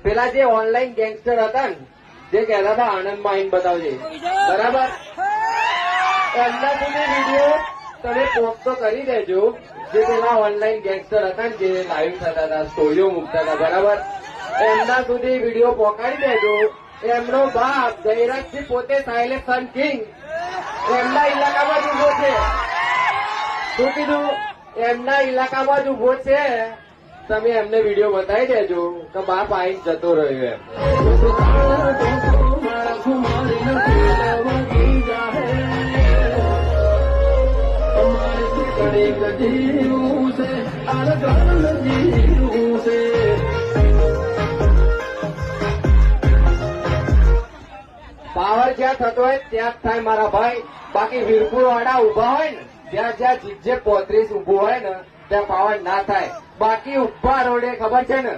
પેલા જે online gangster હતા ને, જે કહેતા હતા આનંદમાં આવીને બતાવજે, બરાબર, એમના સુધી વિડીયો તમે પોસ્ટ તો કરી દેજો. જે પેલા ઓનલાઈન ગેંગસ્ટર હતા ને, જે લાઈવ થતા હતા, સ્ટોરીઓ મૂકતા હતા, બરાબર, એમના સુધી વિડીયો પહોંચાડી દેજો. એમનો બાપ જયરાજસિંહ પોતે સાયલેન્ટ સન કિંગ એમના ઇલાકામાં જ ઉભો છે. શું કીધું? એમના ઇલાકામાં જ ઉભો છે. તમે એમને વિડીયો બતાવી દેજો કે બાપ આવીને જતો રહ્યો એમ. પાવર જ્યાં થતો હોય ત્યાં જ થાય મારા ભાઈ. બાકી વીરપુર વાળા ઉભા હોય ને, જ્યાં જ્યાં જીજે 35 ઉભું હોય ને, ત્યાં પાવર ના થાય. બાકી ઉભા રોડે ખબર છે ને.